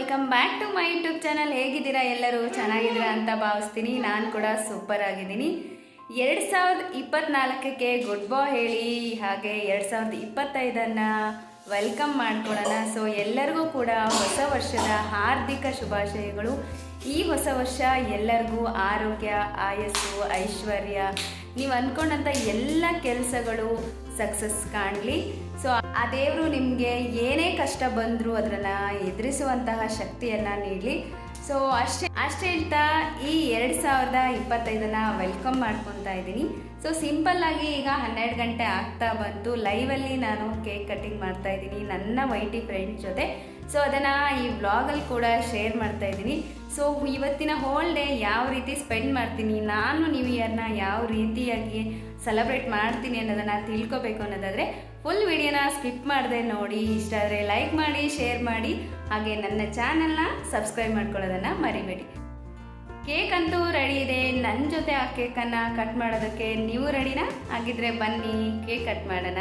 Welcome back to my YouTube channel. ಹೇಗಿದ್ದೀರಾ ಎಲ್ಲರೂ? ಚೆನ್ನಾಗಿದ್ದೀರಾ ಅಂತ ಭಾವಿಸ್ತೀನಿ. ನಾನು ಕೂಡ ಸೂಪರ್ ಆಗಿದ್ದೀನಿ. 2024ಕ್ಕೆ ಗುಡ್ ಬೈ ಹೇಳಿ, ಹಾಗೆ 2025 ವೆಲ್ಕಮ್ ಮಾಡ್ಕೊಳ್ಳೋಣ. ಸೊ ಎಲ್ಲರಿಗೂ ಕೂಡ ಹೊಸ ವರ್ಷದ ಹಾರ್ದಿಕ ಶುಭಾಶಯಗಳು. ಈ ಹೊಸ ವರ್ಷ ಎಲ್ಲರಿಗೂ ಆರೋಗ್ಯ, ಆಯಸ್ಸು, ಐಶ್ವರ್ಯ, ನೀವು ಅಂದ್ಕೊಂಡಂಥ ಎಲ್ಲ ಕೆಲಸಗಳು ಸಕ್ಸಸ್ ಕಾಣಲಿ. ಸೊ ಆ ದೇವರು ನಿಮಗೆ ಏನೇ ಕಷ್ಟ ಬಂದರೂ ಅದನ್ನು ಎದುರಿಸುವಂತಹ ಶಕ್ತಿಯನ್ನು ನೀಡಲಿ. ಸೊ ಅಷ್ಟೇ ಹೇಳ್ತಾ ಈ 2025 ವೆಲ್ಕಮ್ ಮಾಡ್ಕೊತಾ ಇದ್ದೀನಿ. ಸೊ ಸಿಂಪಲ್ಲಾಗಿ ಈಗ 12 ಗಂಟೆ ಆಗ್ತಾ ಬಂತು. ಲೈವಲ್ಲಿ ನಾನು ಕೇಕ್ ಕಟ್ಟಿಂಗ್ ಮಾಡ್ತಾ ಇದ್ದೀನಿ ನನ್ನ ವೈಟಿ ಫ್ರೆಂಡ್ ಜೊತೆ. ಸೊ ಅದನ್ನು ಈ ವ್ಲಾಗಲ್ಲಿ ಕೂಡ ಶೇರ್ ಮಾಡ್ತಾ ಇದ್ದೀನಿ. ಸೊ ಇವತ್ತಿನ ಹೋಲ್ ಡೇ ಯಾವ ರೀತಿ ಸ್ಪೆಂಡ್ ಮಾಡ್ತೀನಿ, ನಾನು ನ್ಯೂ ಇಯರ್ನ ಯಾವ ರೀತಿಯಾಗಿ ಸೆಲೆಬ್ರೇಟ್ ಮಾಡ್ತೀನಿ ಅನ್ನೋದನ್ನು ತಿಳ್ಕೊಬೇಕು ಅನ್ನೋದಾದರೆ ಫುಲ್ ವಿಡಿಯೋನ ಸ್ಕಿಪ್ ಮಾಡದೆ ನೋಡಿ. ಇಷ್ಟ ಆದರೆ ಲೈಕ್ ಮಾಡಿ, ಶೇರ್ ಮಾಡಿ, ಹಾಗೆ ನನ್ನ ಚಾನಲ್ನ ಸಬ್ಸ್ಕ್ರೈಬ್ ಮಾಡ್ಕೊಳ್ಳೋದನ್ನು ಮರಿಬೇಡಿ. ಕೇಕ್ ಅಂತೂ ರೆಡಿ ಇದೆ. ನನ್ನ ಜೊತೆ ಆ ಕೇಕನ್ನು ಕಟ್ ಮಾಡೋದಕ್ಕೆ ನೀವು ರೆಡಿನಾ? ಹಾಗಿದ್ರೆ ಬನ್ನಿ ಕೇಕ್ ಕಟ್ ಮಾಡೋಣ.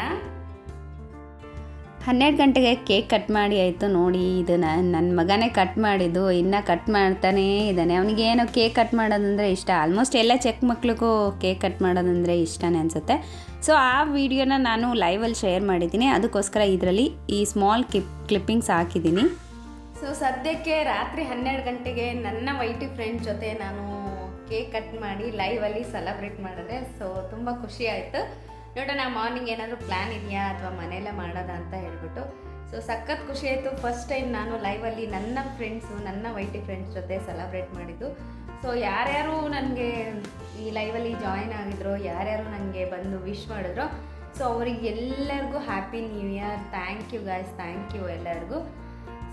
12 ಗಂಟೆಗೆ ಕೇಕ್ ಕಟ್ ಮಾಡಿ ಆಯಿತು. ನೋಡಿ, ಇದು ನನ್ನ ಮಗನೇ ಕಟ್ ಮಾಡಿದ್ದು, ಇನ್ನೂ ಕಟ್ ಮಾಡ್ತಾನೇ ಇದ್ದಾನೆ. ಅವನಿಗೇನೋ ಕೇಕ್ ಕಟ್ ಮಾಡೋದಂದರೆ ಇಷ್ಟ. ಆಲ್ಮೋಸ್ಟ್ ಎಲ್ಲ ಚೆಕ್ ಮಕ್ಳಿಗೂ ಕೇಕ್ ಕಟ್ ಮಾಡೋದಂದರೆ ಇಷ್ಟನೇ ಅನಿಸುತ್ತೆ. ಸೊ ಆ ವಿಡಿಯೋನ ನಾನು ಲೈವಲ್ಲಿ ಶೇರ್ ಮಾಡಿದ್ದೀನಿ. ಅದಕ್ಕೋಸ್ಕರ ಇದರಲ್ಲಿ ಈ ಸ್ಮಾಲ್ ಕ್ಲಿಪ್ಪಿಂಗ್ಸ್ ಹಾಕಿದ್ದೀನಿ. ಸೊ ಸದ್ಯಕ್ಕೆ ರಾತ್ರಿ 12 ಗಂಟೆಗೆ ನನ್ನ ವೈಟಿ ಫ್ರೆಂಡ್ ಜೊತೆ ನಾನು ಕೇಕ್ ಕಟ್ ಮಾಡಿ ಲೈವಲ್ಲಿ ಸೆಲೆಬ್ರೇಟ್ ಮಾಡಿದೆ. ಸೊ ತುಂಬ ಖುಷಿ ಆಯಿತು. ನೋಡೋಣ ಮಾರ್ನಿಂಗ್ ಏನಾದರೂ ಪ್ಲ್ಯಾನ್ ಇದೆಯಾ ಅಥವಾ ಮನೆಯಲ್ಲೇ ಮಾಡೋದಾ ಅಂತ ಹೇಳ್ಬಿಟ್ಟು. ಸೊ ಸಖತ್ ಖುಷಿ ಆಯಿತು. ಫಸ್ಟ್ ಟೈಮ್ ನಾನು ಲೈವಲ್ಲಿ ನನ್ನ ಫ್ರೆಂಡ್ಸು, ನನ್ನ ವೈಟಿ ಫ್ರೆಂಡ್ಸ್ ಜೊತೆ ಸೆಲೆಬ್ರೇಟ್ ಮಾಡಿದ್ದು. ಸೊ ಯಾರ್ಯಾರು ನನಗೆ ಈ ಲೈವಲ್ಲಿ ಜಾಯಿನ್ ಆಗಿದ್ರು, ಯಾರ್ಯಾರು ನನಗೆ ಬಂದು ವಿಶ್ ಮಾಡಿದ್ರು, ಸೊ ಅವ್ರಿಗೆ ಎಲ್ಲರಿಗೂ happy new year. Thank you guys, thank you ಎಲ್ಲರಿಗೂ.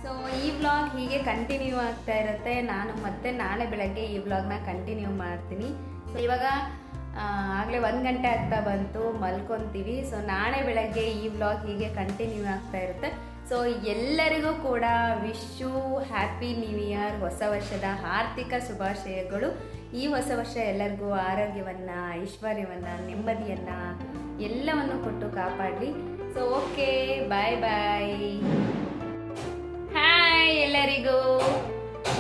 ಸೊ ಈ ವ್ಲಾಗ್ ಹೀಗೆ ಕಂಟಿನ್ಯೂ ಆಗ್ತಾ ಇರುತ್ತೆ. ನಾನು ಮತ್ತೆ ನಾಳೆ ಬೆಳಗ್ಗೆ ಈ ವ್ಲಾಗ್ನ ಕಂಟಿನ್ಯೂ ಮಾಡ್ತೀನಿ. ಸೊ ಇವಾಗ ಆಗಲೇ 1 ಗಂಟೆ ಆಗ್ತಾ ಬಂತು, ಮಲ್ಕೊತೀವಿ. ಸೊ ನಾಳೆ ಬೆಳಗ್ಗೆ ಈ ವ್ಲಾಗ್ ಹೀಗೆ ಕಂಟಿನ್ಯೂ ಆಗ್ತಾ ಇರುತ್ತೆ. ಸೊ ಎಲ್ಲರಿಗೂ ಕೂಡ ವಿಶು ಹ್ಯಾಪಿ ನ್ಯೂ ಇಯರ್, ಹೊಸ ವರ್ಷದ ಆರ್ಥಿಕ ಶುಭಾಶಯಗಳು. ಈ ಹೊಸ ವರ್ಷ ಎಲ್ಲರಿಗೂ ಆರೋಗ್ಯವನ್ನು, ಐಶ್ವರ್ಯವನ್ನು, ನೆಮ್ಮದಿಯನ್ನು ಎಲ್ಲವನ್ನು ಕೊಟ್ಟು ಕಾಪಾಡಲಿ. ಸೊ ಓಕೆ, ಬಾಯ್ ಬಾಯ್. ಹಾಯ್ ಎಲ್ಲರಿಗೂ.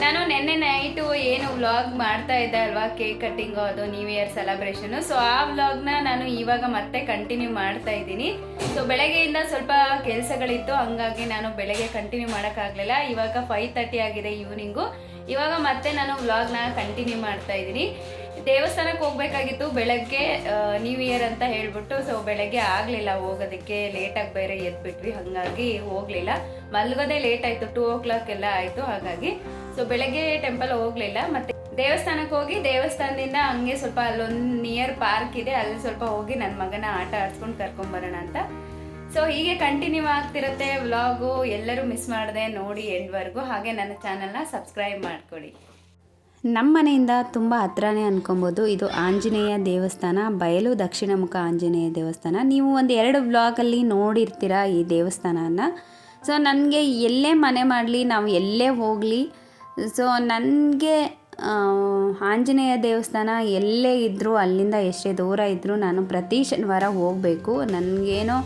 ನಾನು ನೆನ್ನೆ ನೈಟು ಏನು ವ್ಲಾಗ್ ಮಾಡ್ತಾ ಇದ್ದೆ ಅಲ್ವಾ, ಕೇಕ್ ಕಟ್ಟಿಂಗು, ಅದು ನ್ಯೂ ಇಯರ್ ಸೆಲೆಬ್ರೇಷನು. ಸೊ ಆ ವ್ಲಾಗ್ನ ನಾನು ಇವಾಗ ಮತ್ತೆ ಕಂಟಿನ್ಯೂ ಮಾಡ್ತಾ ಇದ್ದೀನಿ. ಸೊ ಬೆಳಗ್ಗೆಯಿಂದ ಸ್ವಲ್ಪ ಕೆಲಸಗಳಿತ್ತು, ಹಂಗಾಗಿ ನಾನು ಬೆಳಗ್ಗೆ ಕಂಟಿನ್ಯೂ ಮಾಡೋಕ್ಕಾಗಲಿಲ್ಲ. ಇವಾಗ 5:30 ಆಗಿದೆ ಈವ್ನಿಂಗು. ಇವಾಗ ಮತ್ತೆ ನಾನು ವ್ಲಾಗ್ನ ಕಂಟಿನ್ಯೂ ಮಾಡ್ತಾ ಇದ್ದೀನಿ. ದೇವಸ್ಥಾನಕ್ಕೆ ಹೋಗಬೇಕಾಗಿತ್ತು ಬೆಳಗ್ಗೆ, ನ್ಯೂ ಇಯರ್ ಅಂತ ಹೇಳ್ಬಿಟ್ಟು. ಸೊ ಬೆಳಗ್ಗೆ ಆಗಲಿಲ್ಲ ಹೋಗೋದಕ್ಕೆ, ಲೇಟಾಗಿ ಬೇರೆ ಎದ್ಬಿಟ್ವಿ, ಹಾಗಾಗಿ ಹೋಗಲಿಲ್ಲ. ಮಲ್ಗೋದೇ ಲೇಟ್ ಆಯಿತು, 2 o'clock ಎಲ್ಲ ಆಯಿತು. ಹಾಗಾಗಿ ಸೊ ಬೆಳಗ್ಗೆ ಟೆಂಪಲ್ ಹೋಗಲಿಲ್ಲ. ಮತ್ತು ದೇವಸ್ಥಾನಕ್ಕೆ ಹೋಗಿ ದೇವಸ್ಥಾನದಿಂದ ಹಂಗೆ ಸ್ವಲ್ಪ ಅಲ್ಲೊಂದು ನಿಯರ್ ಪಾರ್ಕ್ ಇದೆ, ಅಲ್ಲಿ ಸ್ವಲ್ಪ ಹೋಗಿ ನನ್ನ ಮಗನ ಆಟ ಆಡಿಸ್ಕೊಂಡು ಕರ್ಕೊಂಬರೋಣ ಅಂತ. ಸೊ ಹೀಗೆ ಕಂಟಿನ್ಯೂ ಆಗ್ತಿರುತ್ತೆ ವ್ಲಾಗು. ಎಲ್ಲರೂ ಮಿಸ್ ಮಾಡದೆ ನೋಡಿ ಎಂಡ್ವರೆಗೂ. ಹಾಗೆ ನನ್ನ ಚಾನಲ್ನ ಸಬ್ಸ್ಕ್ರೈಬ್ ಮಾಡ್ಕೊಳ್ಳಿ. ನಮ್ಮ ಮನೆಯಿಂದ ತುಂಬ ಹತ್ರನೇ ಅನ್ಕೊಬೋದು. ಇದು ಆಂಜನೇಯ ದೇವಸ್ಥಾನ, ಬಯಲು ದಕ್ಷಿಣ ಮುಖ ಆಂಜನೇಯ ದೇವಸ್ಥಾನ. ನೀವು ಒಂದು 2 ವ್ಲಾಗಲ್ಲಿ ನೋಡಿರ್ತೀರ ಈ ದೇವಸ್ಥಾನನ. ಸೊ ನನಗೆ ಎಲ್ಲೇ ಮನೆ ಮಾಡಲಿ, ನಾವು ಎಲ್ಲೇ ಹೋಗಲಿ, ಸೊ ನನಗೆ ಆಂಜನೇಯ ದೇವಸ್ಥಾನ ಎಲ್ಲೇ ಇದ್ದರೂ, ಅಲ್ಲಿಂದ ಎಷ್ಟೇ ದೂರ ಇದ್ದರೂ ನಾನು ಪ್ರತಿ ಶನಿವಾರ ಹೋಗಬೇಕು. ನನಗೇನೋ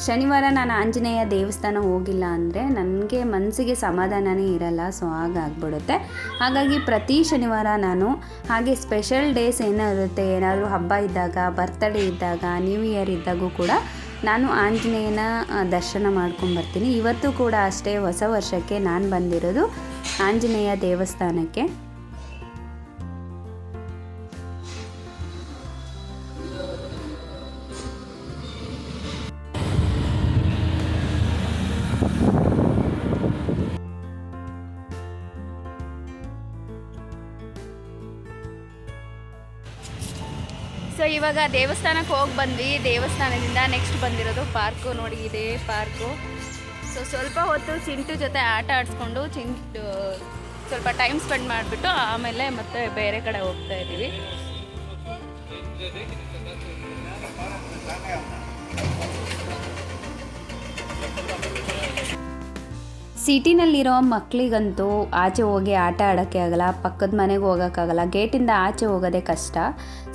ಶನಿವಾರ ನಾನು ಆಂಜನೇಯ ದೇವಸ್ಥಾನ ಹೋಗಿಲ್ಲ ಅಂದರೆ ನನಗೆ ಮನಸ್ಸಿಗೆ ಸಮಾಧಾನನೇ ಇರಲ್ಲ. ಸೊ ಹಾಗಾಗ್ಬಿಡುತ್ತೆ. ಹಾಗಾಗಿ ಪ್ರತಿ ಶನಿವಾರ ನಾನು, ಹಾಗೆ ಸ್ಪೆಷಲ್ ಡೇಸ್ ಏನಿರುತ್ತೆ, ಏನಾದರೂ ಹಬ್ಬ ಇದ್ದಾಗ, ಬರ್ತ್ಡೇ ಇದ್ದಾಗ, ನ್ಯೂ ಇಯರ್ ಇದ್ದಾಗೂ ಕೂಡ ನಾನು ಆಂಜನೇಯನ ದರ್ಶನ ಮಾಡ್ಕೊಂಬರ್ತೀನಿ. ಇವತ್ತು ಕೂಡ ಅಷ್ಟೇ, ಹೊಸ ವರ್ಷಕ್ಕೆ ನಾನು ಬಂದಿರೋದು ಆಂಜನೇಯ ದೇವಸ್ಥಾನಕ್ಕೆ. ಸೊ ಇವಾಗ ದೇವಸ್ಥಾನಕ್ಕೆ ಹೋಗಿ ಬಂದ್ವಿ. ದೇವಸ್ಥಾನದಿಂದ ನೆಕ್ಸ್ಟ್ ಬಂದಿರೋದು ಪಾರ್ಕು. ನೋಡಿ, ಇದೇ ಪಾರ್ಕು. ಸೊ ಸ್ವಲ್ಪ ಹೊತ್ತು ಚಿಂಟು ಜೊತೆ ಆಟ ಆಡಿಸ್ಕೊಂಡು ಸ್ವಲ್ಪ ಟೈಮ್ ಸ್ಪೆಂಡ್ ಮಾಡಿಬಿಟ್ಟು ಆಮೇಲೆ ಮತ್ತೆ ಬೇರೆ ಕಡೆ ಹೋಗ್ತಾ ಇದ್ದೀವಿ. ಸಿಟಿನಲ್ಲಿರೋ ಮಕ್ಕಳಿಗಂತೂ ಆಚೆ ಹೋಗಿ ಆಟ ಆಡೋಕ್ಕೆ ಆಗಲ್ಲ, ಪಕ್ಕದ ಮನೆಗೆ ಹೋಗೋಕ್ಕಾಗಲ್ಲ, ಗೇಟಿಂದ ಆಚೆ ಹೋಗೋದೇ ಕಷ್ಟ.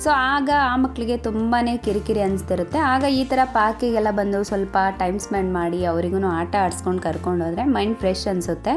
ಸೊ ಆಗ ಆ ಮಕ್ಕಳಿಗೆ ತುಂಬಾ ಕಿರಿಕಿರಿ ಅನಿಸ್ತಿರುತ್ತೆ. ಆಗ ಈ ಥರ ಪಾರ್ಕಿಗೆಲ್ಲ ಬಂದು ಸ್ವಲ್ಪ ಟೈಮ್ ಸ್ಪೆಂಡ್ ಮಾಡಿ ಅವರಿಗೂ ಆಟ ಆಡಿಸ್ಕೊಂಡು ಕರ್ಕೊಂಡು ಹೋದರೆ ಮೈಂಡ್ ಫ್ರೆಶ್ ಅನಿಸುತ್ತೆ.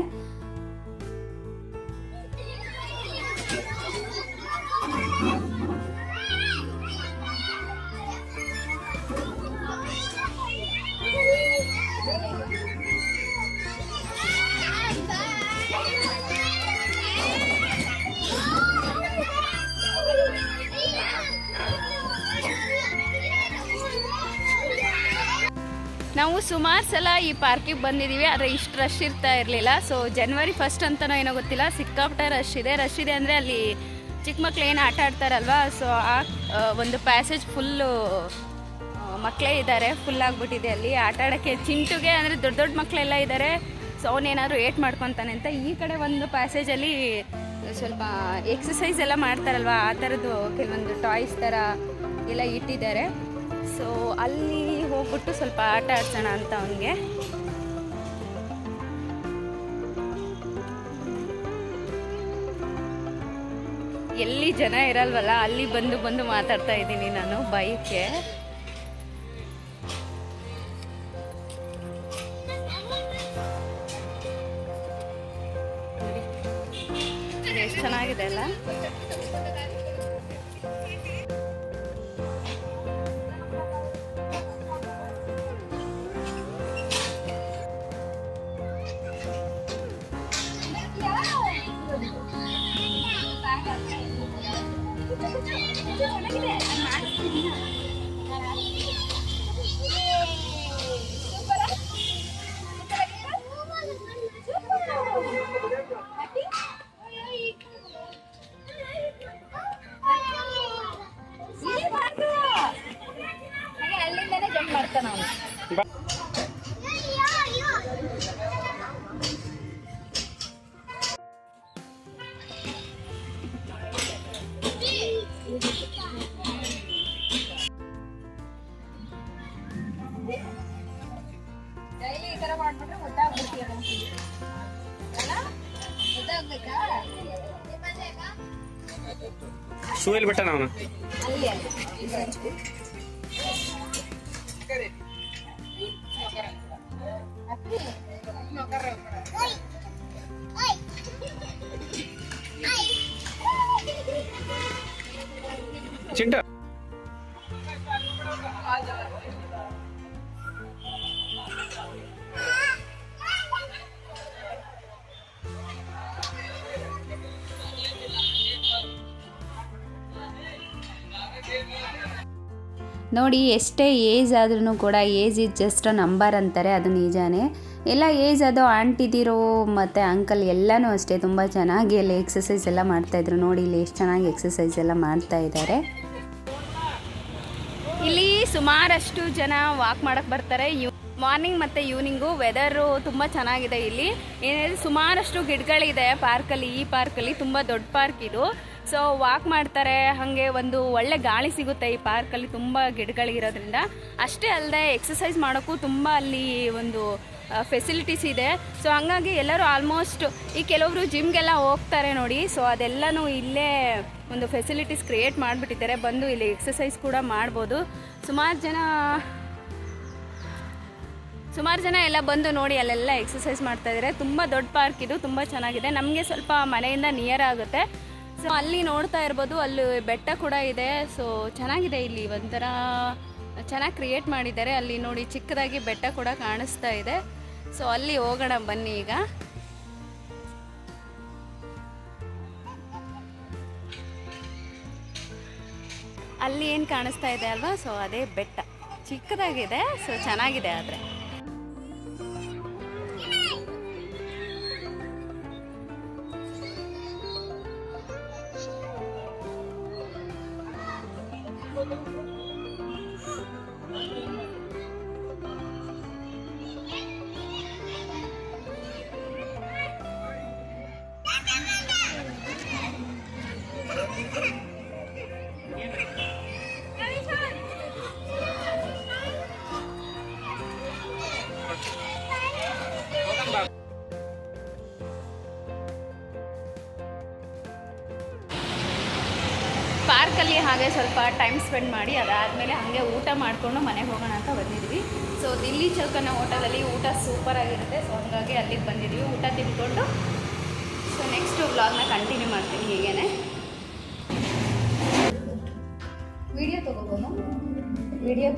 ನಾವು ಸುಮಾರು ಸಲ ಈ ಪಾರ್ಕಿಗೆ ಬಂದಿದ್ದೀವಿ, ಆದರೆ ಇಷ್ಟು ರಶ್ ಇರ್ತಾ ಇರಲಿಲ್ಲ. ಸೊ ಜನವರಿ 1 ಅಂತನೋ ಏನೋ ಗೊತ್ತಿಲ್ಲ, ಸಿಕ್ಕಾಪಟ್ಟೆ ರಶ್ ಇದೆ ಅಂದರೆ ಅಲ್ಲಿ ಚಿಕ್ಕ ಮಕ್ಳು ಏನು ಆಟ ಆಡ್ತಾರಲ್ವ, ಸೊ ಆ ಒಂದು ಪ್ಯಾಸೇಜ್ ಫುಲ್ಲು ಮಕ್ಕಳೇ ಇದ್ದಾರೆ, ಫುಲ್ ಆಗಿಬಿಟ್ಟಿದೆ. ಅಲ್ಲಿ ಆಟ ಆಡೋಕ್ಕೆ ಚಿಂಟುಗೆ ಅಂದರೆ ದೊಡ್ಡ ದೊಡ್ಡ ಮಕ್ಕಳೆಲ್ಲ ಇದ್ದಾರೆ. ಸೊ ಅವನೇನಾದ್ರು ಏಟ್ ಮಾಡ್ಕೊತಾನೆ ಅಂತ ಈ ಕಡೆ ಒಂದು ಪ್ಯಾಸೇಜಲ್ಲಿ ಸ್ವಲ್ಪ ಎಕ್ಸಸೈಸ್ ಎಲ್ಲ ಮಾಡ್ತಾರಲ್ವ, ಆ ಥರದ್ದು ಕೆಲವೊಂದು ಟಾಯ್ಸ್ ಥರ ಎಲ್ಲ ಇಟ್ಟಿದ್ದಾರೆ. ಸೊ ಅಲ್ಲಿ ಹೋಗ್ಬಿಟ್ಟು ಸ್ವಲ್ಪ ಆಟ ಆಡ್ಸೋಣ ಅಂತ ಅವನಿಗೆ. ಎಲ್ಲಿ ಜನ ಇರಲ್ವಲ್ಲ ಅಲ್ಲಿ ಬಂದು ಬಂದು ಮಾತಾಡ್ತಾ ಇದ್ದೀನಿ ನಾನು ಬೈಕ್ಗೆ. ಎಷ್ಟು ಚೆನ್ನಾಗಿದೆ ಅಲ್ಲ. ಅಲ್ಲಿಂದನೇ ಜಂಪ್ ಮಾಡ್ತಾನ ಅವನು. ಡೈಲಿ ಈ ತರ ಮಾಡ್ಬಿಟ್ರೆ ಗೊತ್ತಾಗ್ಬಿಡ್ತೀಯ ಅಲ್ಲ, ಗೊತ್ತಾಗ್ಬೇಕಾ? ಶೂ ಎಲ್ಲಿ ಬಿಟ್ಟ ಅವನು ಅಲ್ಲಿ ಚಿಂಟ ನೋಡಿ, ಎಷ್ಟೇ ಏಜ್ ಆದ್ರೂ ಕೂಡ age is just a number ಅಂತಾರೆ, ಅದು ನಿಜಾನೇ. ಎಲ್ಲ ಏಜ್ ಅದು ಆಂಟಿದಿರೋ ಮತ್ತು ಅಂಕಲ್ ಎಲ್ಲನೂ ಅಷ್ಟೇ ತುಂಬ ಚೆನ್ನಾಗಿ ಅಲ್ಲಿ ಎಕ್ಸಸೈಸ್ ಎಲ್ಲ ಮಾಡ್ತಾಯಿದ್ರು. ನೋಡಿ ಇಲ್ಲಿ ಎಷ್ಟು ಚೆನ್ನಾಗಿ ಎಕ್ಸಸೈಸ್ ಎಲ್ಲ ಮಾಡ್ತಾ ಇದ್ದಾರೆ. ಇಲ್ಲಿ ಸುಮಾರಷ್ಟು ಜನ ವಾಕ್ ಮಾಡೋಕ್ಕೆ ಬರ್ತಾರೆ. ಮಾರ್ನಿಂಗ್ ಮತ್ತು ಈವ್ನಿಂಗು ವೆದರು ತುಂಬ ಚೆನ್ನಾಗಿದೆ. ಇಲ್ಲಿ ಏನಿದೆ ಸುಮಾರಷ್ಟು ಗಿಡಗಳಿದೆ ಪಾರ್ಕಲ್ಲಿ. ಈ ಪಾರ್ಕಲ್ಲಿ ತುಂಬ ದೊಡ್ಡ ಪಾರ್ಕ್ ಇದು. ಸೊ ವಾಕ್ ಮಾಡ್ತಾರೆ, ಹಾಗೆ ಒಂದು ಒಳ್ಳೆ ಗಾಳಿ ಸಿಗುತ್ತೆ ಈ ಪಾರ್ಕಲ್ಲಿ, ತುಂಬ ಗಿಡಗಳಿರೋದ್ರಿಂದ. ಅಷ್ಟೇ ಅಲ್ಲದೆ ಎಕ್ಸಸೈಸ್ ಮಾಡೋಕ್ಕೂ ತುಂಬ ಅಲ್ಲಿ ಒಂದು ಫೆಸಿಲಿಟೀಸ್ ಇದೆ. ಸೊ ಹಂಗಾಗಿ ಎಲ್ಲರೂ ಆಲ್ಮೋಸ್ಟ್ ಈ ಕೆಲವರು ಜಿಮ್ಗೆಲ್ಲ ಹೋಗ್ತಾರೆ ನೋಡಿ. ಸೊ ಅದೆಲ್ಲನೂ ಇಲ್ಲೇ ಒಂದು ಫೆಸಿಲಿಟೀಸ್ ಕ್ರಿಯೇಟ್ ಮಾಡಿಬಿಟ್ಟಿದ್ದಾರೆ, ಬಂದು ಇಲ್ಲಿ ಎಕ್ಸಸೈಸ್ ಕೂಡ ಮಾಡ್ಬೋದು. ಸುಮಾರು ಜನ ಎಲ್ಲ ಬಂದು ನೋಡಿ ಅಲ್ಲೆಲ್ಲ ಎಕ್ಸಸೈಸ್ ಮಾಡ್ತಾಯಿದ್ದಾರೆ. ತುಂಬ ದೊಡ್ಡ ಪಾರ್ಕ್ ಇದು, ತುಂಬ ಚೆನ್ನಾಗಿದೆ. ನಮಗೆ ಸ್ವಲ್ಪ ಮನೆಯಿಂದ ನಿಯರ್ ಆಗುತ್ತೆ. ಸೊ ಅಲ್ಲಿ ನೋಡ್ತಾ ಇರ್ಬೋದು, ಅಲ್ಲಿ ಬೆಟ್ಟ ಕೂಡ ಇದೆ. ಸೊ ಚೆನ್ನಾಗಿದೆ, ಇಲ್ಲಿ ಒಂಥರ ಚೆನ್ನಾಗಿ ಕ್ರಿಯೇಟ್ ಮಾಡಿದ್ದಾರೆ. ಅಲ್ಲಿ ನೋಡಿ ಚಿಕ್ಕದಾಗಿ ಬೆಟ್ಟ ಕೂಡ ಕಾಣಿಸ್ತಾ ಇದೆ. ಸೊ ಅಲ್ಲಿ ಹೋಗೋಣ ಬನ್ನಿ ಈಗ. ಅಲ್ಲಿ ಏನು ಕಾಣಿಸ್ತಾ ಇದೆ ಅಲ್ವಾ, ಸೊ ಅದೇ ಬೆಟ್ಟ ಚಿಕ್ಕದಾಗಿದೆ. ಸೊ ಚೆನ್ನಾಗಿದೆ. ಆದರೆ ಪಾರ್ಕಲ್ಲಿ ಹಾಗೆ ಸ್ವಲ್ಪ ಟೈಮ್ ಸ್ಪೆಂಡ್ ಮಾಡಿ ಅದಾದಮೇಲೆ ಹಾಗೆ ಊಟ ಮಾಡಿಕೊಂಡು ಮನೆಗೆ ಹೋಗೋಣ ಅಂತ ಬಂದಿದ್ವಿ. ಸೊ ದಿಲ್ಲಿ ಚೌಕನ ಹೋಟೆಲಲ್ಲಿ ಊಟ ಸೂಪರಾಗಿರುತ್ತೆ. ಸೊ ಹಂಗಾಗಿ ಅಲ್ಲಿಗೆ ಬಂದಿದ್ವಿ, ಊಟ ತಿನ್ಕೊಂಡು. ಸೊ ನೆಕ್ಸ್ಟ್ ವ್ಲಾಗ್ನ ಕಂಟಿನ್ಯೂ ಮಾಡ್ತೀನಿ ಹೀಗೇ. ವಿಡಿಯೋ ತಗೋಬೋದು, ವಿಡಿಯೋ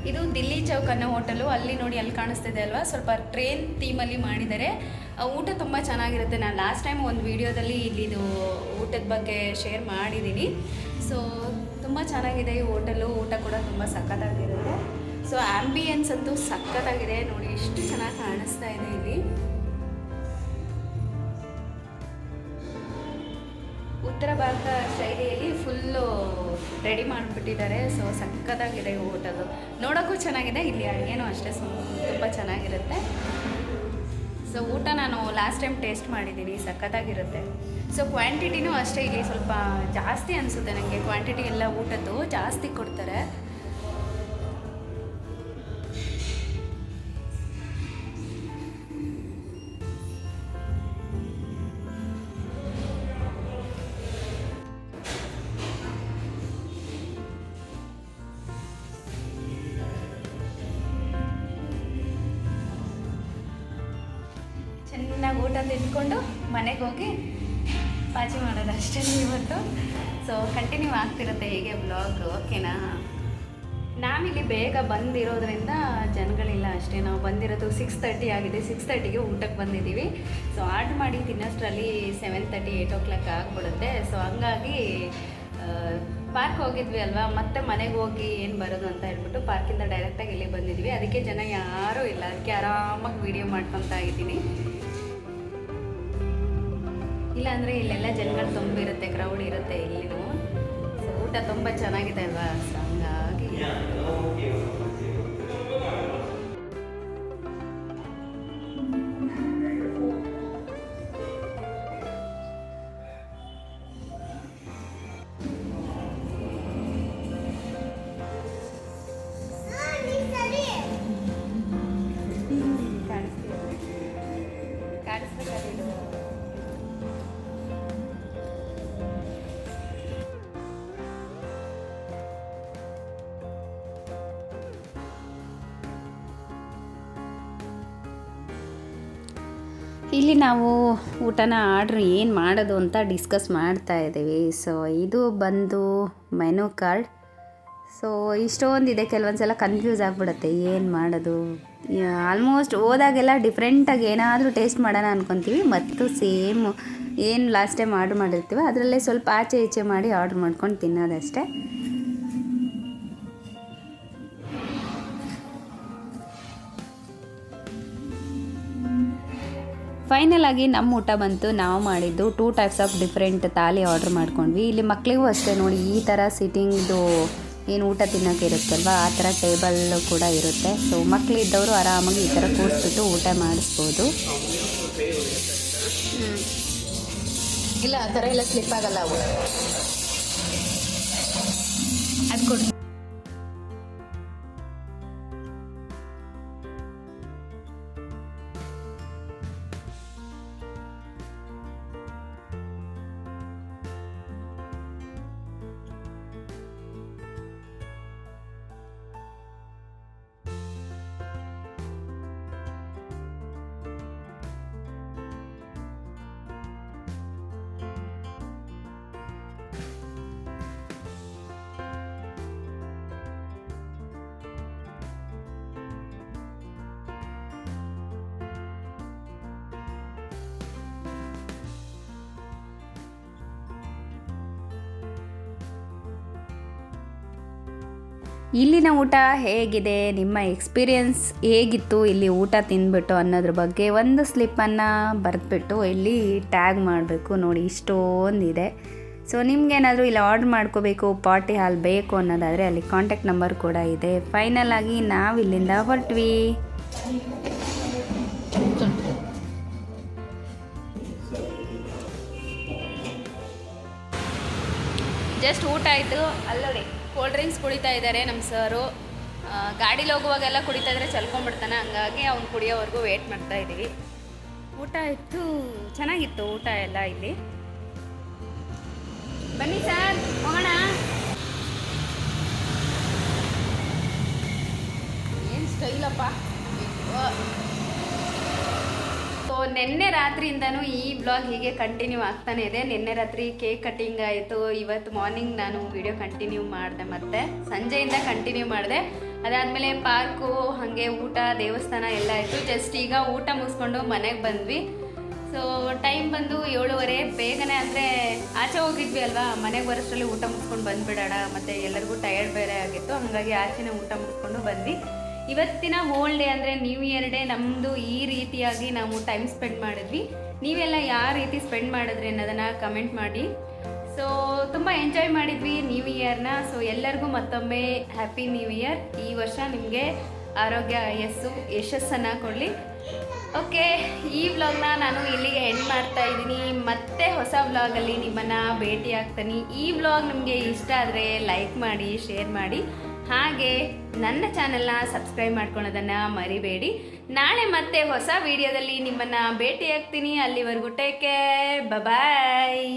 ಇದು ದಿಲ್ಲಿ ಚೌಕ್ ಅನ್ನೋ ಹೋಟೆಲು. ಅಲ್ಲಿ ನೋಡಿ, ಅಲ್ಲಿ ಕಾಣಿಸ್ತಿದೆ ಅಲ್ವಾ, ಸ್ವಲ್ಪ ಟ್ರೈನ್ ಥೀಮಲ್ಲಿ ಮಾಡಿದ್ದಾರೆ. ಊಟ ತುಂಬ ಚೆನ್ನಾಗಿರುತ್ತೆ. ನಾನು ಲಾಸ್ಟ್ ಟೈಮ್ ಒಂದು ವೀಡಿಯೋದಲ್ಲಿ ಇಲ್ಲಿದು ಊಟದ ಬಗ್ಗೆ ಶೇರ್ ಮಾಡಿದ್ದೀನಿ. ಸೊ ತುಂಬ ಚೆನ್ನಾಗಿದೆ ಈ ಹೋಟೆಲು. ಊಟ ಕೂಡ ತುಂಬ ಸಖತ್ತಾಗಿರುತ್ತೆ. ಸೊ ಆ್ಯಂಬಿಯನ್ಸ್ ಅಂತೂ ಸಖತ್ತಾಗಿದೆ ನೋಡಿ, ಎಷ್ಟು ಚೆನ್ನಾಗಿ ಕಾಣಿಸ್ತಾ ಇದೆ ಇಲ್ಲಿ. ಉತ್ತರ ಭಾರತ ಶೈಲಿಯಲ್ಲಿ ಫುಲ್ಲು ರೆಡಿ ಮಾಡಿಬಿಟ್ಟಿದ್ದಾರೆ. ಸೊ ಸಖತ್ತಾಗಿದೆ ಹೋಟೆಲು, ನೋಡೋಕ್ಕೂ ಚೆನ್ನಾಗಿದೆ. ಇಲ್ಲಿ ಅಡುಗೆನೂ ಅಷ್ಟೇ ತುಂಬ ಚೆನ್ನಾಗಿರುತ್ತೆ. ಸೊ ಊಟ ನಾನು ಲಾಸ್ಟ್ ಟೈಮ್ ಟೇಸ್ಟ್ ಮಾಡಿದ್ದೀನಿ, ಸಖತ್ತಾಗಿರುತ್ತೆ. ಸೊ ಕ್ವಾಂಟಿಟಿನೂ ಅಷ್ಟೇ ಇಲ್ಲಿ ಸ್ವಲ್ಪ ಜಾಸ್ತಿ ಅನಿಸುತ್ತೆ ನನಗೆ. ಕ್ವಾಂಟಿಟಿ ಎಲ್ಲ ಊಟದ್ದು ಜಾಸ್ತಿ ಕೊಡ್ತಾರೆ. ಚೆನ್ನಾಗಿ ಊಟ ತಿಂದ್ಕೊಂಡು ಮನೆಗೆ ಹೋಗಿ ಪಾಚಿ ಮಾಡೋದು ಅಷ್ಟೇ ಇವತ್ತು. ಸೊ ಕಂಟಿನ್ಯೂ ಆಗ್ತಿರುತ್ತೆ ಹೀಗೆ ಬ್ಲಾಗ್, ಓಕೆನಾ. ನಾವಿಲ್ಲಿ ಬೇಗ ಬಂದಿರೋದ್ರಿಂದ ಜನಗಳಿಲ್ಲ ಅಷ್ಟೇ. ನಾವು ಬಂದಿರೋದು 6:30 ಆಗಿದೆ. 6:30ಗೆ ಊಟಕ್ಕೆ ಬಂದಿದ್ದೀವಿ. ಸೊ ಆರ್ಡ್ರ್ ಮಾಡಿ ತಿನ್ನೋಷ್ಟರಲ್ಲಿ 7:30, 8 o'clock ಆಗಿಬಿಡುತ್ತೆ. ಸೊ ಹಂಗಾಗಿ ಪಾರ್ಕ್ ಹೋಗಿದ್ವಿ ಅಲ್ವಾ, ಮತ್ತೆ ಮನೆಗೆ ಹೋಗಿ ಏನು ಬರೋದು ಅಂತ ಹೇಳ್ಬಿಟ್ಟು ಪಾರ್ಕಿಂದ ಡೈರೆಕ್ಟಾಗಿ ಇಲ್ಲಿ ಬಂದಿದ್ವಿ. ಅದಕ್ಕೆ ಜನ ಯಾರೂ ಇಲ್ಲ, ಅದಕ್ಕೆ ಆರಾಮಾಗಿ ವೀಡಿಯೋ ಮಾಡ್ಕೊತಾ ಇದ್ದೀನಿ. ಇಲ್ಲಾಂದರೆ ಇಲ್ಲೆಲ್ಲ ಜನಗಳು ತುಂಬಿರುತ್ತೆ, ಕ್ರೌಡ್ ಇರುತ್ತೆ ಇಲ್ಲಿನೂ. ಸೊ ಊಟ ತುಂಬ ಚೆನ್ನಾಗಿದೆ ಅಲ್ವಾ, ಸೊ ಹಂಗಾಗಿ ಕಾಣಿಸ್ಬೇಕಾಗಿದ್ದು. ಇಲ್ಲಿ ನಾವು ಊಟನ ಆರ್ಡ್ರ್ ಏನು ಮಾಡೋದು ಅಂತ ಡಿಸ್ಕಸ್ ಮಾಡ್ತಾ ಇದ್ದೀವಿ. ಸೊ ಇದು ಬಂದು ಮೆನು ಕಾರ್ಡ್. ಸೊ ಇಷ್ಟೊಂದಿದೆ, ಕೆಲವೊಂದು ಸಲ ಕನ್ಫ್ಯೂಸ್ ಆಗಿಬಿಡುತ್ತೆ ಏನು ಮಾಡೋದು. ಆಲ್ಮೋಸ್ಟ್ ಹೋದಾಗೆಲ್ಲ ಡಿಫ್ರೆಂಟಾಗಿ ಏನಾದರೂ ಟೇಸ್ಟ್ ಮಾಡೋಣ ಅಂದ್ಕೊತೀವಿ, ಮತ್ತು ಸೇಮ್ ಏನು ಲಾಸ್ಟ್ ಟೈಮ್ ಆರ್ಡ್ರ್ ಮಾಡಿರ್ತೀವಿ ಅದರಲ್ಲೇ ಸ್ವಲ್ಪ ಆಚೆ ಈಚೆ ಮಾಡಿ ಆರ್ಡ್ರ್ ಮಾಡ್ಕೊಂಡು ತಿನ್ನೋದಷ್ಟೇ. ಫೈನಲ್ ಆಗಿ ನಮ್ಮ ಊಟ ಬಂತು. ನಾವು ಮಾಡಿದ್ದು 2 types of different thali order ಮಾಡ್ಕೊಂಡ್ವಿ. ಇಲ್ಲಿ ಮಕ್ಕಳಿಗೂ ಅಷ್ಟೇ ನೋಡಿ, ಈ ಥರ ಸಿಟ್ಟಿಂಗ್ದು ಏನು ಊಟ ತಿನ್ನೋಕೆ ಇರುತ್ತಲ್ವ, ಆ ಥರ ಟೇಬಲ್ ಕೂಡ ಇರುತ್ತೆ. ಸೊ ಮಕ್ಕಳಿದ್ದವರು ಆರಾಮಾಗಿ ಈ ಥರ ಕೂರಿಸ್ಬಿಟ್ಟು ಊಟ ಮಾಡಿಸ್ಬೋದು. ಇಲ್ಲ ಆ ಥರ ಎಲ್ಲ ಸ್ಲಿಪ್ ಆಗಲ್ಲ ಅವು. ಅದು ಕೊಡಿ. ಇಲ್ಲಿನ ಊಟ ಹೇಗಿದೆ, ನಿಮ್ಮ ಎಕ್ಸ್ಪೀರಿಯನ್ಸ್ ಹೇಗಿತ್ತು ಇಲ್ಲಿ ಊಟ ತಿಂದ್ಬಿಟ್ಟು ಅನ್ನೋದ್ರ ಬಗ್ಗೆ ಒಂದು ಸ್ಲಿಪ್ಪನ್ನು ಬರೆದ್ಬಿಟ್ಟು ಇಲ್ಲಿ ಟ್ಯಾಗ್ ಮಾಡಬೇಕು. ನೋಡಿ ಇಷ್ಟೊಂದಿದೆ. ಸೊ ನಿಮ್ಗೇನಾದರೂ ಇಲ್ಲಿ ಆರ್ಡ್ರ್ ಮಾಡ್ಕೋಬೇಕು, ಪಾರ್ಟಿ ಹಾಲ್ ಬೇಕು ಅನ್ನೋದಾದರೆ ಅಲ್ಲಿ ಕಾಂಟ್ಯಾಕ್ಟ್ ನಂಬರ್ ಕೂಡ ಇದೆ. ಫೈನಲ್ ಆಗಿ ನಾವು ಇಲ್ಲಿಂದ ಹೊರಟ್ವಿ. ಜಸ್ಟ್ ಊಟ ಆಯಿತು. ಅಲ್ಲೋಡಿ ಕೋಲ್ಡ್ ಡ್ರಿಂಕ್ಸ್ ಕುಡಿತಾ ಇದ್ದಾರೆ ನಮ್ಮ ಸರು. ಗಾಡೀಲಿ ಹೋಗುವಾಗೆಲ್ಲ ಕುಡಿತಾ ಇದ್ರೆ ಚಲ್ಕೊಂಡ್ಬಿಡ್ತಾನೆ, ಹಂಗಾಗಿ ಅವ್ನು ಕುಡಿಯೋವರೆಗೂ ವೇಟ್ ಮಾಡ್ತಾ ಇದ್ದೀವಿ. ಊಟ ಇತ್ತು, ಚೆನ್ನಾಗಿತ್ತು ಊಟ ಎಲ್ಲ ಇಲ್ಲಿ. ಬನ್ನಿ ಸರ್ ಹೋಗೋಣ. ಏನು ಸ್ಟೈಲಪ್ಪ. ಸೊ ನಿನ್ನೆ ರಾತ್ರಿಯಿಂದನೂ ಈ ಬ್ಲಾಗ್ ಹೀಗೆ ಕಂಟಿನ್ಯೂ ಆಗ್ತಾನೆ ಇದೆ. ನಿನ್ನೆ ರಾತ್ರಿ ಕೇಕ್ ಕಟ್ಟಿಂಗ್ ಆಯಿತು, ಇವತ್ತು ಮಾರ್ನಿಂಗ್ ನಾನು ವಿಡಿಯೋ ಕಂಟಿನ್ಯೂ ಮಾಡಿದೆ, ಮತ್ತೆ ಸಂಜೆಯಿಂದ ಕಂಟಿನ್ಯೂ ಮಾಡಿದೆ. ಅದಾದಮೇಲೆ ಪಾರ್ಕು, ಹಾಗೆ ಊಟ, ದೇವಸ್ಥಾನ ಎಲ್ಲ ಆಯಿತು. ಜಸ್ಟ್ ಈಗ ಊಟ ಮುಗಿಸ್ಕೊಂಡು ಮನೆಗೆ ಬಂದ್ವಿ. ಸೊ ಟೈಮ್ ಬಂದು 7:30. ಬೇಗನೆ ಅಂದರೆ ಆಚೆ ಹೋಗಿದ್ವಿ ಅಲ್ವಾ, ಮನೆಗೆ ಬರೋಷ್ಟರಲ್ಲಿ ಊಟ ಮುಗಿಸ್ಕೊಂಡು ಬಂದುಬಿಡೋಣ, ಮತ್ತು ಎಲ್ಲರಿಗೂ ಟಯರ್ಡ್ ಬೇರೆ ಆಗಿತ್ತು, ಹಾಗಾಗಿ ಆಚೆನೇ ಊಟ ಮುಗಿಸ್ಕೊಂಡು ಬಂದ್ವಿ. ಇವತ್ತಿನ ಹೋಲ್ ಡೇ ಅಂದರೆ ನ್ಯೂ ಇಯರ್ ಡೇ ನಮ್ಮದು ಈ ರೀತಿಯಾಗಿ ನಾವು ಟೈಮ್ ಸ್ಪೆಂಡ್ ಮಾಡಿದ್ವಿ. ನೀವೆಲ್ಲ ಯಾವ ರೀತಿ ಸ್ಪೆಂಡ್ ಮಾಡಿದ್ರಿ ಅನ್ನೋದನ್ನು ಕಮೆಂಟ್ ಮಾಡಿ. ಸೊ ತುಂಬ ಎಂಜಾಯ್ ಮಾಡಿದ್ವಿ ನ್ಯೂ ಇಯರ್ನ. ಸೊ ಎಲ್ಲರಿಗೂ ಮತ್ತೊಮ್ಮೆ ಹ್ಯಾಪಿ ನ್ಯೂ ಇಯರ್. ಈ ವರ್ಷ ನಿಮಗೆ ಆರೋಗ್ಯ ಯಶಸ್ಸನ್ನು ಕೊಡಲಿ. ಓಕೆ, ಈ ವ್ಲಾಗ್ನ ನಾನು ಇಲ್ಲಿಗೆ ಎಂಡ್ ಮಾಡ್ತಾ ಇದ್ದೀನಿ. ಮತ್ತೆ ಹೊಸ ವ್ಲಾಗಲ್ಲಿ ನಿಮ್ಮನ್ನು ಭೇಟಿ ಆಗ್ತೀನಿ. ಈ ವ್ಲಾಗ್ ನಿಮಗೆ ಇಷ್ಟ ಆದರೆ ಲೈಕ್ ಮಾಡಿ, ಶೇರ್ ಮಾಡಿ, ಹಾಗೆ ನನ್ನ ಚಾನಲ್ನ ಸಬ್ಸ್ಕ್ರೈಬ್ ಮಾಡ್ಕೊಳ್ಳೋದನ್ನು ಮರಿಬೇಡಿ. ನಾಳೆ ಮತ್ತೆ ಹೊಸ ವಿಡಿಯೋದಲ್ಲಿ ನಿಮ್ಮನ್ನು ಭೇಟಿ ಆಗ್ತೀನಿ. ಅಲ್ಲಿವರೆಗೂ ಟೇಕ್ ಕೇರ್, ಬಾಯ್.